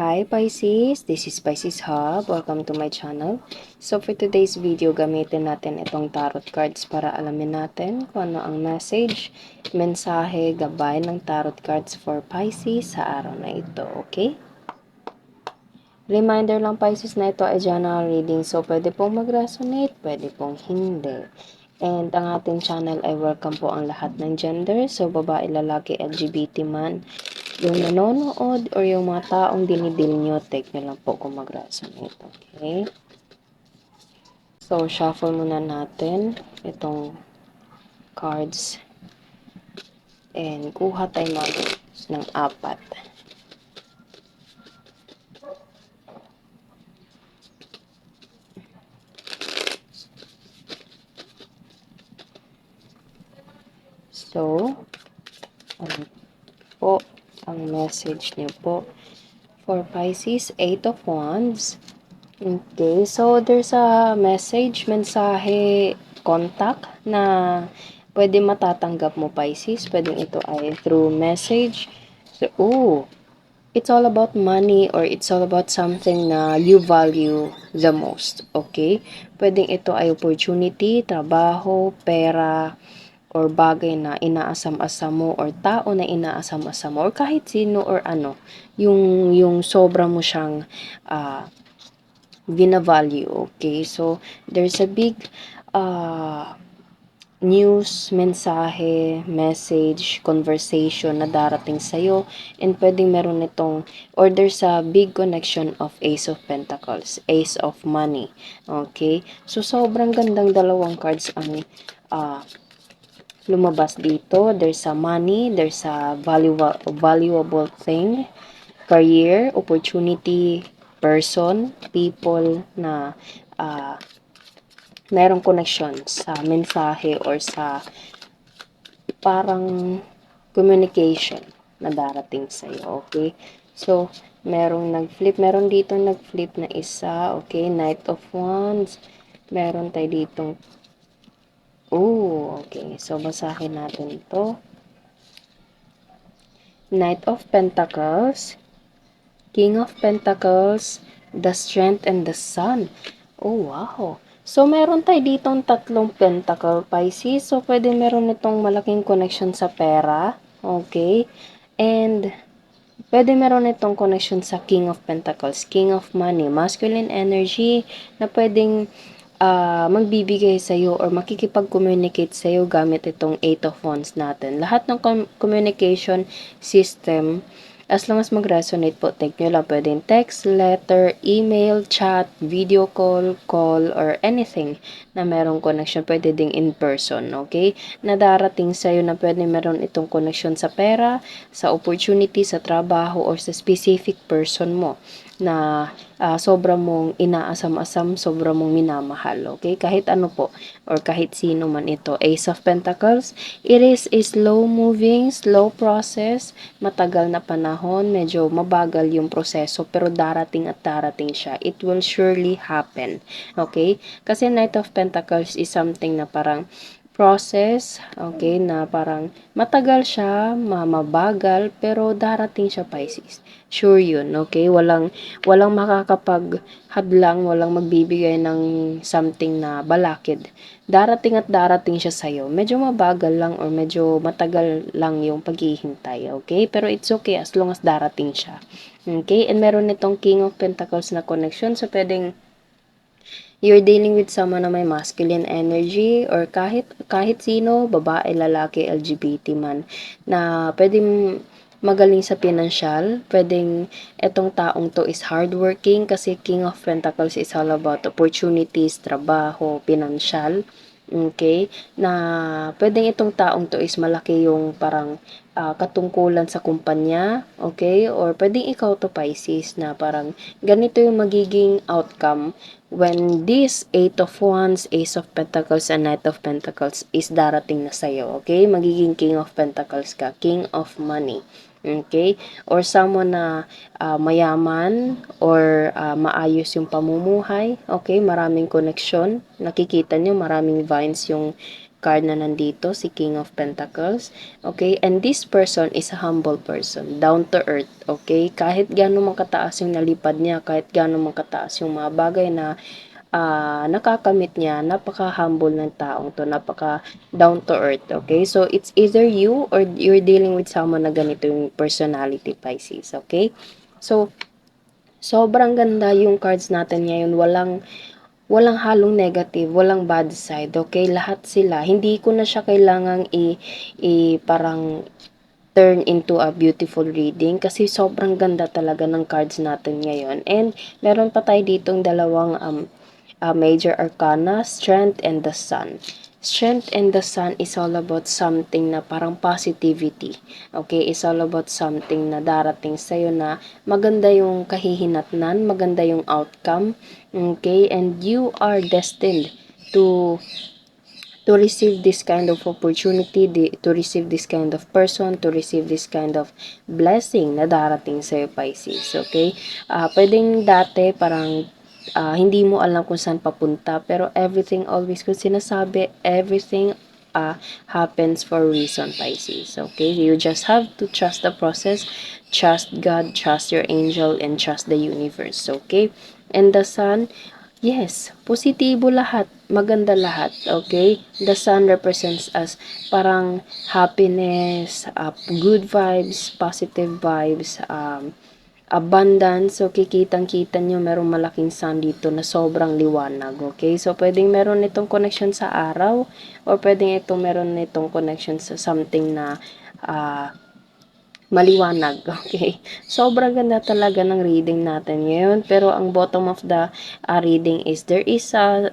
Hi Pisces, this is Pisces Hub. Welcome to my channel. So for today's video, gamitin natin itong tarot cards para alamin natin kung ano ang message, mensahe, gabay ng tarot cards for Pisces sa araw na ito, okay? Reminder lang Pisces na ito ay general reading, so pwede pong mag-resonate, pwede pong hindi. And ang ating channel ay welcome po ang lahat ng gender, so babae, lalaki, LGBT man, yung nanonood or yung mga taong dinidil nyo, take nyo lang po kung mag-resonate, okay? So, shuffle muna natin itong cards and kuha tayo ng apat. So, ano po ang message niyo po for Pisces? 8 of Wands. Okay, so there's a message, mensahe, contact na pwede matatanggap mo Pisces. Pwedeng ito ay through message. So, it's all about money or it's all about something na you value the most. Okay? Pwedeng ito ay opportunity, trabaho, pera, or bagay na inaasam-asam mo or tao na inaasam-asam mo or kahit sino or ano yung sobra mo siyang bina-value, okay? So there's a big news, mensahe, message, conversation na darating sa'yo and pwedeng meron itong or there's a big connection of Ace of Pentacles, Ace of Money, okay? So sobrang gandang dalawang cards ang lumabas dito. There's a money, there's a valuable thing, career, opportunity, person, people na merong connection sa mensahe or sa parang communication na darating sa'yo, okay? So, meron dito nag-flip na isa, okay? Knight of Wands, meron tayo ditong, okay. So, basahin natin ito. Knight of Pentacles, King of Pentacles, the Strength, and the Sun. Oh, wow. So, meron tayo ditong tatlong pentacle, Pisces. So, pwede meron itong malaking connection sa pera. Okay? And, pwede meron itong connection sa King of Pentacles, King of Money, masculine energy na pwedeng magbibigay sa'yo or makikipag-communicate sa'yo gamit itong 8 of Wands natin. Lahat ng communication system, as long as mag-resonate po, take nyo lang. Pwedeng text, letter, email, chat, video call, or anything na merong connection. Pwede ding in person, okay? Na darating sa'yo na pwede meron itong connection sa pera, sa opportunity, sa trabaho, or sa specific person mo na sobra mong inaasam-asam, sobra mong minamahal, okay? Kahit ano po, or kahit sino man ito. Ace of Pentacles, it is a slow-moving, slow process, matagal na panahon, medyo mabagal yung proseso, pero darating at darating siya. It will surely happen, okay? Kasi Knight of Pentacles is something na parang process, okay, na parang matagal siya, mabagal, pero darating siya Pisces. Sure yun, okay? Walang makakapaghadlang, walang magbibigay ng something na balakid. Darating at darating siya sa'yo. Medyo mabagal lang or medyo matagal lang yung paghihintay, okay? Pero it's okay as long as darating siya. Okay? And meron nitong King of Pentacles na connection, so pwedeng you're dealing with someone na may masculine energy or kahit sino, babae, lalaki, LGBT man, na pwedeng magaling sa pinansyal. Pwedeng etong taong to is hardworking kasi King of Pentacles is all about opportunities, trabaho, pinansyal. Okay? Na pwedeng itong taong to is malaki yung parang katungkulan sa kumpanya, okay? Or pwedeng ikaw to Pisces na parang ganito yung magiging outcome when this 8 of Wands, Ace of Pentacles, and Knight of Pentacles is darating na sa'yo, okay? Magiging King of Pentacles ka, King of Money, okay? Or someone na mayaman or maayos yung pamumuhay, okay? Maraming connection, nakikita nyo, maraming vines card na nandito, si King of Pentacles. Okay? And this person is a humble person, down to earth. Okay? Kahit gaano man kataas yung nalipad niya, kahit gaano man kataas yung mga bagay na nakakamit niya, napaka-humble ng taong to, napaka down to earth, okay? So, it's either you or you're dealing with someone na ganito yung personality, Pisces, okay? So, sobrang ganda yung cards natin ngayon, walang halong negative, walang bad side, okay? Lahat sila, hindi ko na siya kailangang parang turn into a beautiful reading kasi sobrang ganda talaga ng cards natin ngayon. And meron pa tayo ditong dalawang major arcana, strength and the sun. Strength and the sun is all about something na parang positivity. Okay, it's all about something na darating sa'yo na maganda yung kahihinatnan, maganda yung outcome. Okay, and you are destined to receive this kind of opportunity, to receive this kind of person, to receive this kind of blessing na darating sa'yo, Pisces. Okay? Pwedeng dati parang hindi mo alam kung saan papunta, pero everything always, kung sinasabi, everything happens for a reason, Pisces. Okay? You just have to trust the process, trust God, trust your angel, and trust the universe. Okay? And the sun, yes, positibo lahat, maganda lahat, okay? The sun represents us parang happiness, good vibes, positive vibes, abundance. So, kikitang-kita nyo, merong malaking sun dito na sobrang liwanag, okay? So, pwedeng meron itong connection sa araw or pwedeng meron itong connection sa something na maliwanag, okay? Sobrang ganda talaga ng reading natin ngayon. Pero ang bottom of the reading is there is a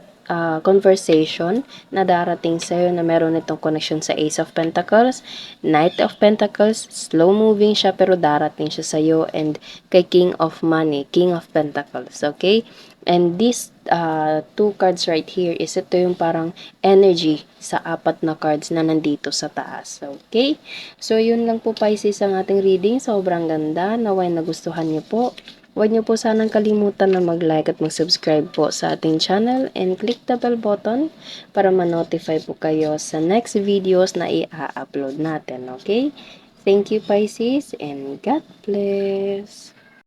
conversation na darating sa'yo na meron itong connection sa Ace of Pentacles, Knight of Pentacles, slow moving siya pero darating siya sa'yo, and kay King of Money, King of Pentacles, okay? And these two cards right here is ito yung parang energy sa apat na cards na nandito sa taas. Okay? So, yun lang po, Pisces, ang ating reading. Sobrang ganda. Naway nagustuhan niyo po. Huwag niyo po sanang kalimutan na mag-like at mag-subscribe po sa ating channel and click the bell button para ma-notify po kayo sa next videos na i-upload natin. Okay? Thank you, Pisces, and God bless!